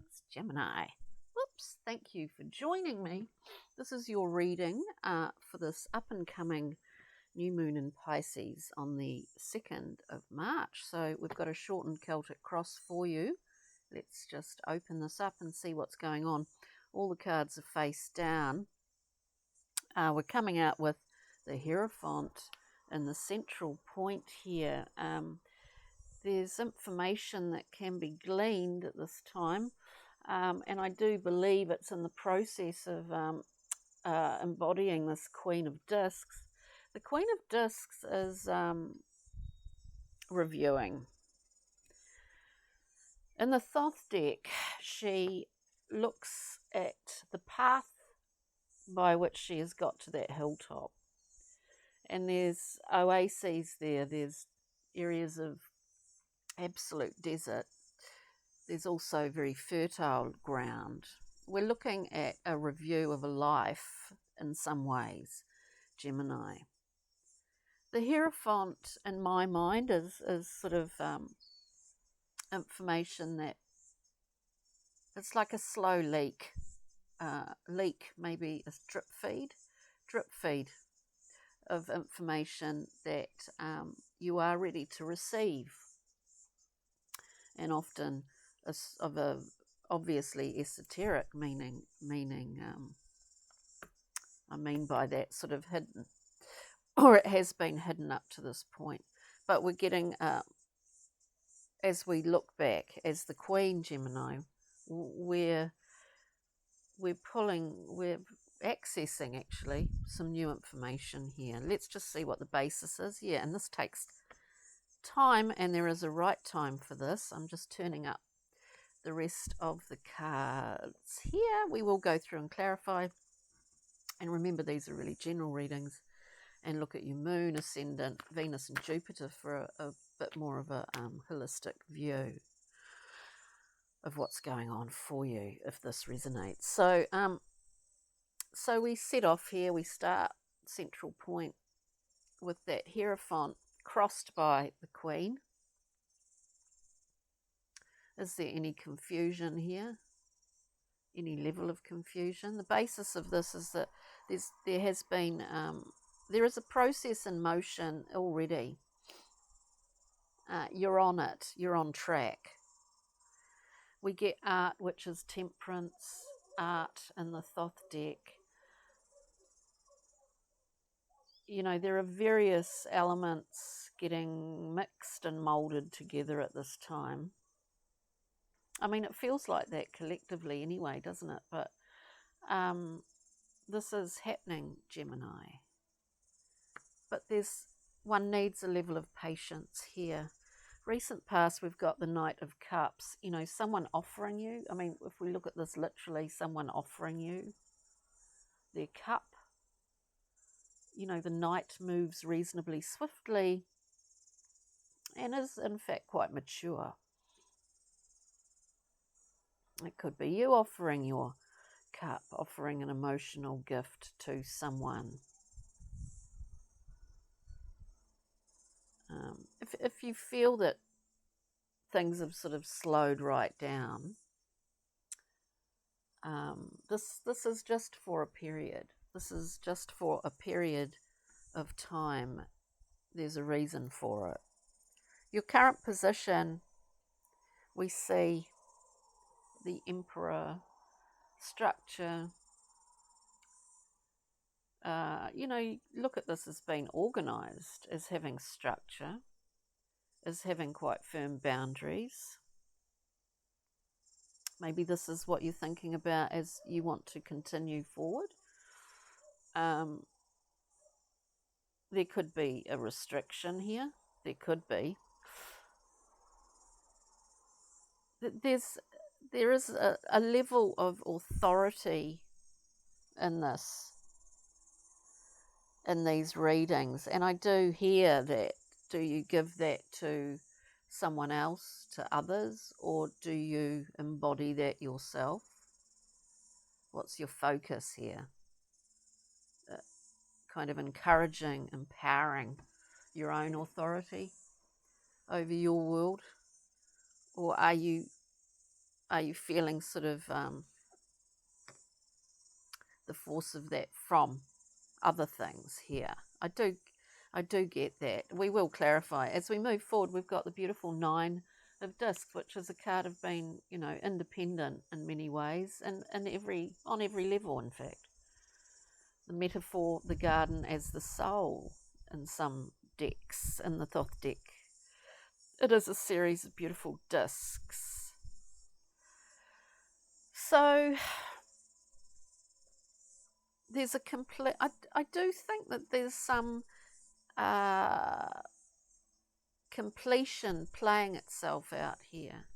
It's Gemini. Whoops, thank you for joining me. This is your reading for this up-and-coming new moon in Pisces on the 2nd of March. So we've got a shortened Celtic cross for you. Let's just open this up and see what's going on. All the cards are face down. We're coming out with the Hierophant in the central point here. There's information that can be gleaned at this time, and I do believe it's in the process of embodying this Queen of Discs. The Queen of Discs is reviewing. In the Thoth deck, she looks at the path by which she has got to that hilltop. And there's oases there, there's areas of absolute desert. There's also very fertile ground. We're looking at a review of a life in some ways, Gemini. The Hierophant, in my mind, is sort of information that it's like a slow leak, maybe a drip feed of information that you are ready to receive, and often of a obviously esoteric meaning. I mean by that sort of hidden, or it has been hidden up to this point. But we're getting, as we look back, as the Queen Gemini, we're accessing actually some new information here. Let's just see what the basis is. Yeah, and this takes time, and there is a right time for this. I'm just turning up the rest of the cards here. We will go through and clarify. And remember, these are really general readings. And look at your moon, ascendant, Venus and Jupiter for a bit more of a holistic view of what's going on for you, if this resonates. So we set off here. We start central point with that Hierophant crossed by the Queen. Is there any confusion here? Any level of confusion? The basis of this is that there is a process in motion already. You're on it. You're on track. We get art, which is temperance, art in the Thoth deck. You know, there are various elements getting mixed and moulded together at this time. I mean, it feels like that collectively anyway, doesn't it? But this is happening, Gemini. But one needs a level of patience here. Recent past, we've got the Knight of Cups. You know, someone offering you. I mean, if we look at this literally, someone offering you their cup. You know, the Knight moves reasonably swiftly and is in fact quite mature. It could be you offering your cup, offering an emotional gift to someone. If you feel that things have sort of slowed right down, this is just for a period. This is just for a period of time. There's a reason for it. Your current position, we see the Emperor, structure. You know, look at this as being organised, as having structure, as having quite firm boundaries. Maybe this is what you're thinking about as you want to continue forward. There could be a restriction here. There could be. There is a level of authority in these readings, and I do hear that. Do you give that to someone else, to others, or do you embody that yourself? What's your focus here? Kind of encouraging, empowering your own authority over your world, or are you are you feeling sort of the force of that from other things here? I do get that. We will clarify as we move forward. We've got the beautiful 9 of discs, which is a card of being, independent in many ways, and on every level. In fact, the metaphor, the garden as the soul in some decks. In the Thoth deck, it is a series of beautiful discs. So there's a complete. I do think that there's some completion playing itself out here,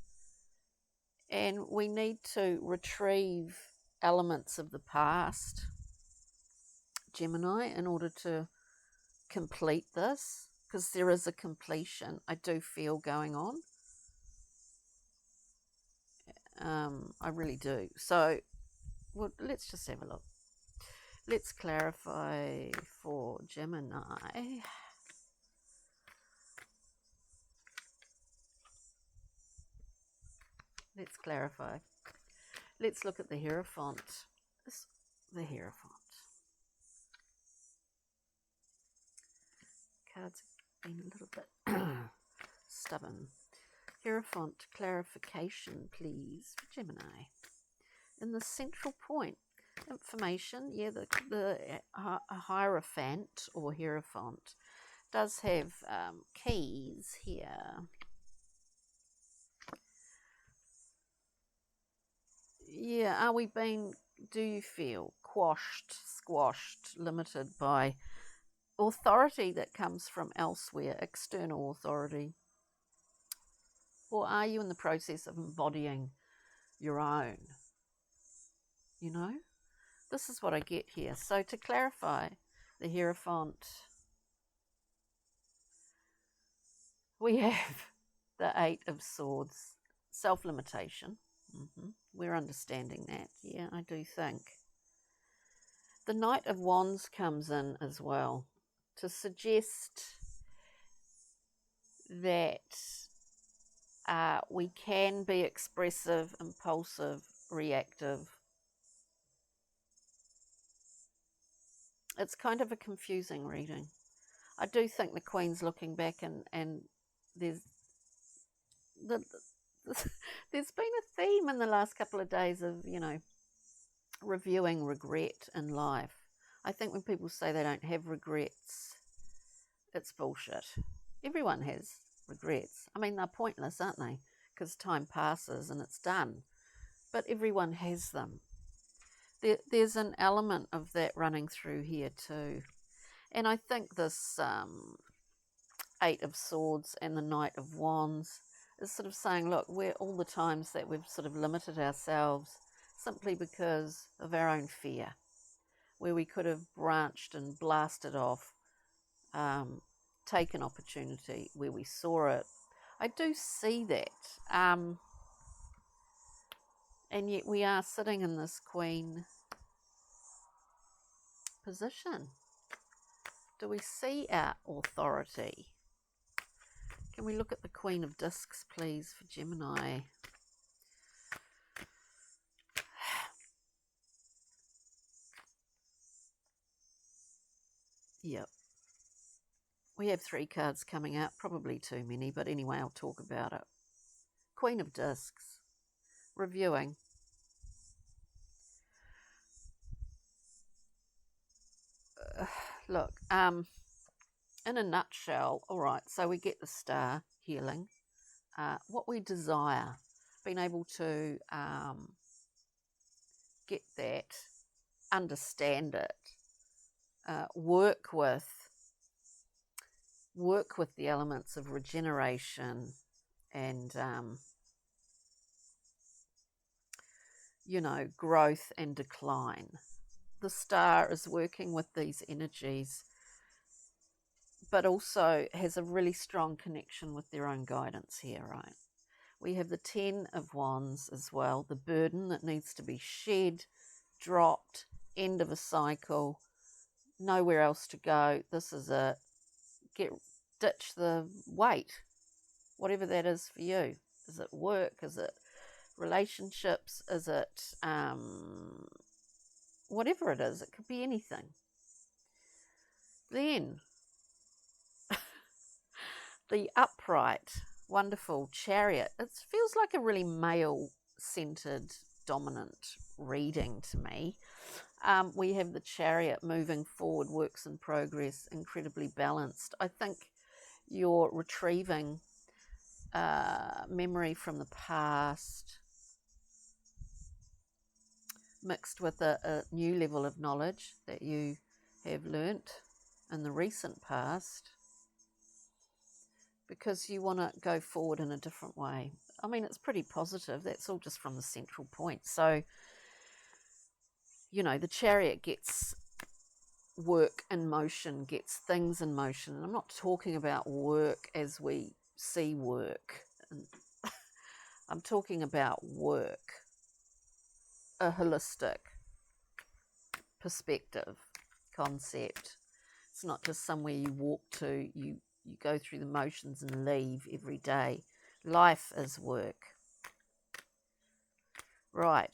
and we need to retrieve elements of the past, Gemini, in order to complete this, because there is a completion I do feel going on. I really do. So well, let's just have a look. Let's clarify for Gemini. Let's clarify. Let's look at the Hierophant. The Hierophant. Cards have been a little bit stubborn. Hierophant, clarification, please, for Gemini. In the central point, information, the Hierophant or Hierophant does have keys here. Yeah, do you feel quashed, squashed, limited by authority that comes from elsewhere, external authority? Or are you in the process of embodying your own? This is what I get here. So to clarify, the Hierophant, we have the 8 of Swords, self-limitation. We're understanding that. Yeah, I do think. The Knight of Wands comes in as well to suggest that we can be expressive, impulsive, reactive. It's kind of a confusing reading. I do think the Queen's looking back and there's been a theme in the last couple of days of, reviewing regret in life. I think when people say they don't have regrets, it's bullshit. Everyone has regrets. I mean, they're pointless, aren't they? Because time passes and it's done. But everyone has them. There's an element of that running through here too. And I think this 8 of Swords and the Knight of Wands is sort of saying, look, we're all the times that we've sort of limited ourselves simply because of our own fear, where we could have branched and blasted off, taken opportunity where we saw it. I do see that. And yet we are sitting in this Queen position. Do we see our authority? Can we look at the Queen of Discs, please, for Gemini? Yep. We have 3 cards coming out, probably too many, but anyway, I'll talk about it. Queen of Discs, reviewing. Look, in a nutshell, all right, so we get the star, healing, what we desire, being able to get that, understand it, work with the elements of regeneration and, growth and decline. The star is working with these energies, but also has a really strong connection with their own guidance here, right? We have the 10 of Wands as well, the burden that needs to be shed, dropped, end of a cycle, nowhere else to go. This is it. Ditch the weight, whatever that is for you. Is it work? Is it relationships? Is it whatever it is? It could be anything. Then the upright, wonderful Chariot. It feels like a really male-centered, dominant reading to me. We have the Chariot moving forward, works in progress, incredibly balanced. I think you're retrieving memory from the past, mixed with a new level of knowledge that you have learnt in the recent past, because you want to go forward in a different way. I mean, it's pretty positive. That's all just from the central point. So, you know, the Chariot gets work in motion, gets things in motion. And I'm not talking about work as we see work. I'm talking about work, a holistic perspective, concept. It's not just somewhere you walk to, you go through the motions and leave every day. Life is work. Right.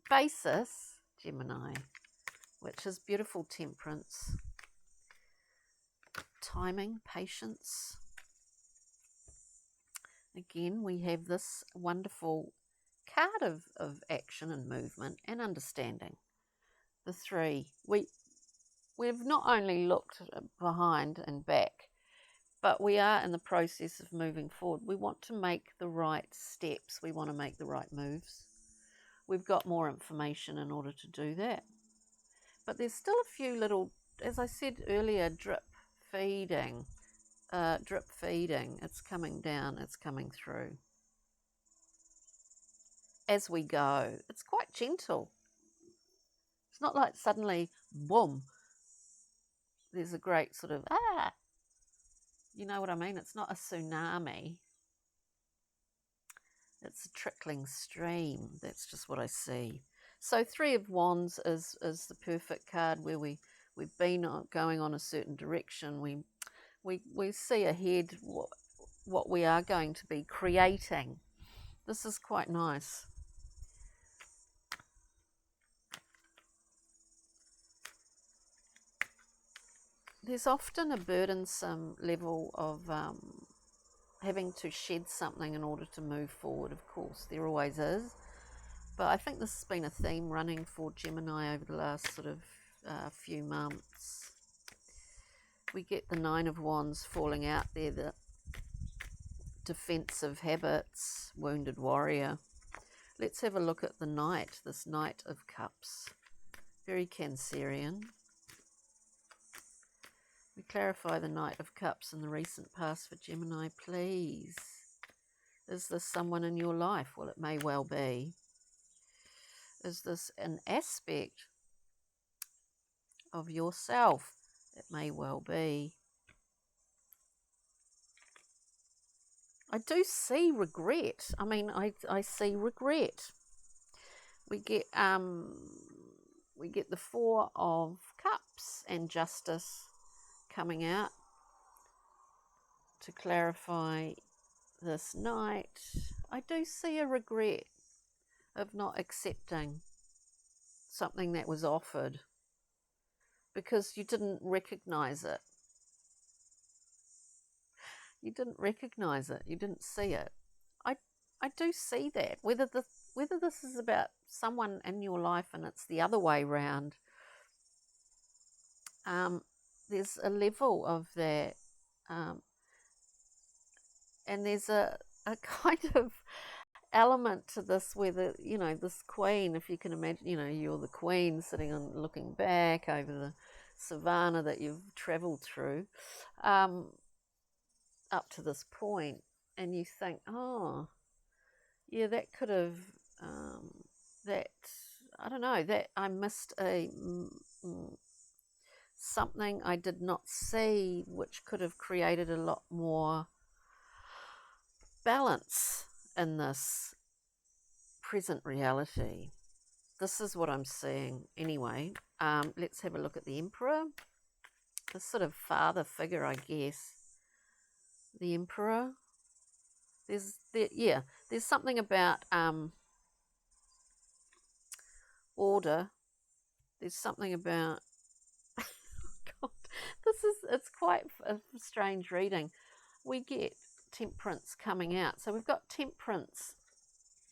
Basis, Gemini, which is beautiful temperance, timing, patience. Again, we have this wonderful card of action and movement and understanding. The 3. We've not only looked behind and back, but we are in the process of moving forward. We want to make the right steps. We want to make the right moves. We've got more information in order to do that. But there's still a few little, as I said earlier, drip feeding. It's coming down, it's coming through. As we go, it's quite gentle. It's not like suddenly, boom, there's a great sort of, you know what I mean? It's not a tsunami. It's a trickling stream. That's just what I see. So 3 of Wands is the perfect card where we've been going on a certain direction. We see ahead what we are going to be creating. This is quite nice. There's often a burdensome level of having to shed something in order to move forward, of course. There always is. But I think this has been a theme running for Gemini over the last sort of few months. We get the 9 of Wands falling out there, the defensive habits, wounded warrior. Let's have a look at the Knight, this Knight of Cups. Very Cancerian. We clarify the Knight of Cups in the recent past for Gemini, please. Is this someone in your life? Well, it may well be. Is this an aspect of yourself? It may well be. I do see regret. I mean, I see regret. We get the 4 of Cups and Justice coming out to clarify this Knight. I do see a regret of not accepting something that was offered because you didn't recognize it. You didn't recognize it. You didn't see it. I do see that. Whether this is about someone in your life and it's the other way round, there's a level of that, and there's a kind of element to this where this queen, if you can imagine, you're the queen sitting on looking back over the savannah that you've travelled through up to this point, and you think, oh yeah, that could have that I don't know, that I missed something I did not see, which could have created a lot more balance in this present reality. This is what I'm seeing anyway. Let's have a look at the Emperor. This sort of father figure, I guess. The Emperor. There's something about order. There's something about God, it's quite a strange reading. We get temperance coming out. So we've got temperance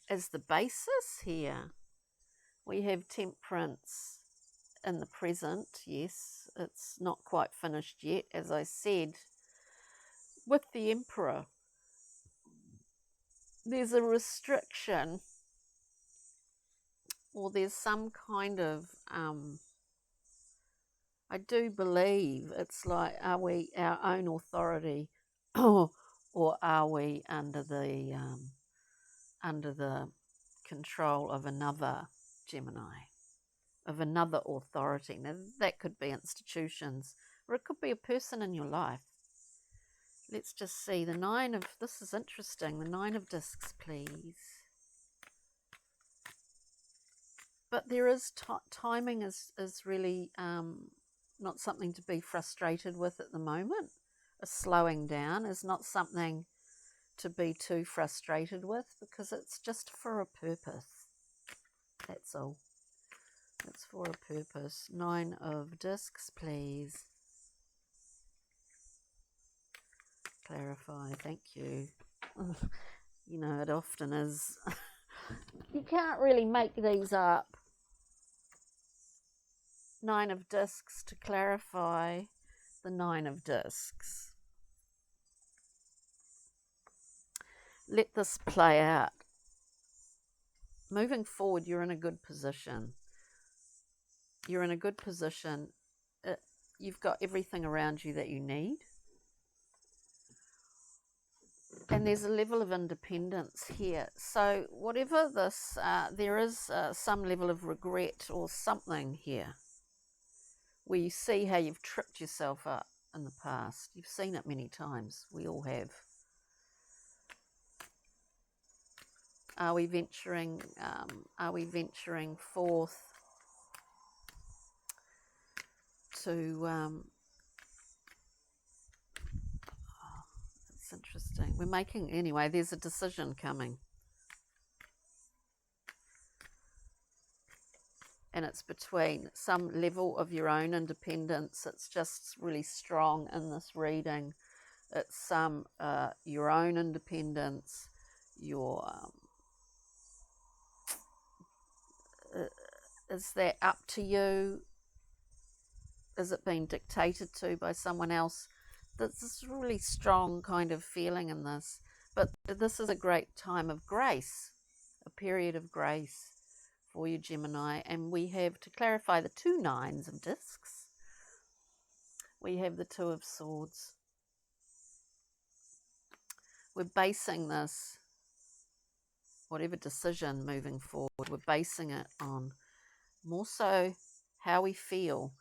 as the basis here. We have temperance in the present. Yes, it's not quite finished yet, as I said. With the Emperor, there's a restriction, or there's some kind of I do believe it's like, are we our own authority, or are we under the control of another Gemini, of another authority? Now that could be institutions, or it could be a person in your life. Let's just see the this is interesting, the 9 of discs, please. But there is timing is really not something to be frustrated with at the moment. A slowing down is not something to be too frustrated with, because it's just for a purpose. That's all. It's for a purpose. 9 of discs, please. Clarify. Thank you. You know, it often is. You can't really make these up. 9 of discs to clarify the 9 of discs. Let this play out. Moving forward, you're in a good position. You're in a good position. You've got everything around you that you need. And there's a level of independence here. So whatever this, there is some level of regret or something here, where you see how you've tripped yourself up in the past. You've seen it many times. We all have. Are we venturing forth to it's interesting. We're making, anyway, there's a decision coming. And it's between some level of your own independence. It's just really strong in this reading. It's some your own independence, your is that up to you? Is it being dictated to by someone else? There's this really strong kind of feeling in this. But this is a great time of grace, a period of grace for you, Gemini. And we have, to clarify, the 2 9s of discs. We have the 2 of swords. We're basing this, whatever decision moving forward, we're basing it on more so how we feel.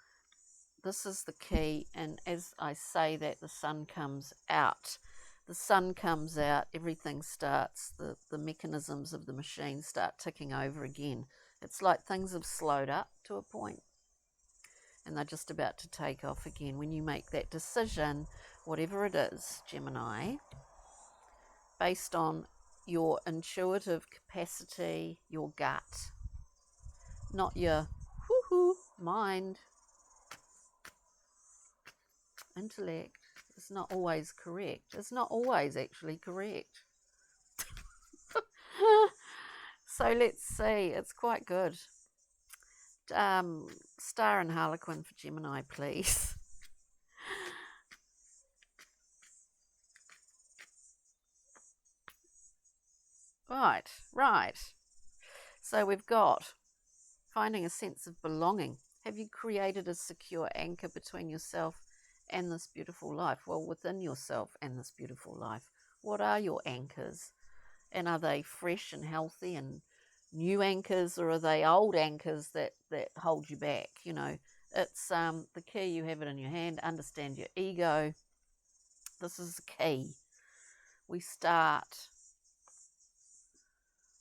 This is the key. And as I say that, the sun comes out. The sun comes out, everything starts, the mechanisms of the machine start ticking over again. It's like things have slowed up to a point and they're just about to take off again. When you make that decision, whatever it is, Gemini, based on your intuitive capacity, your gut, not your whoo-hoo mind, intellect, is not always correct. It's not always actually correct. So let's see. It's quite good. Star and Harlequin for Gemini, please. Right. So we've got finding a sense of belonging. Have you created a secure anchor between yourself and this beautiful life? Well, within yourself and this beautiful life, what are your anchors? And are they fresh and healthy and new anchors, or are they old anchors that hold you back? You know, it's the key. You have it in your hand. Understand your ego. This is the key. We start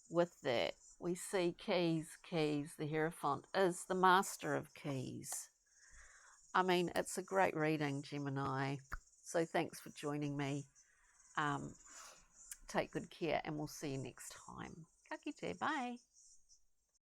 with that. We see keys. The Hierophant is the master of keys. I mean, it's a great reading, Gemini. So thanks for joining me. Take good care, and we'll see you next time. Ka kite, bye.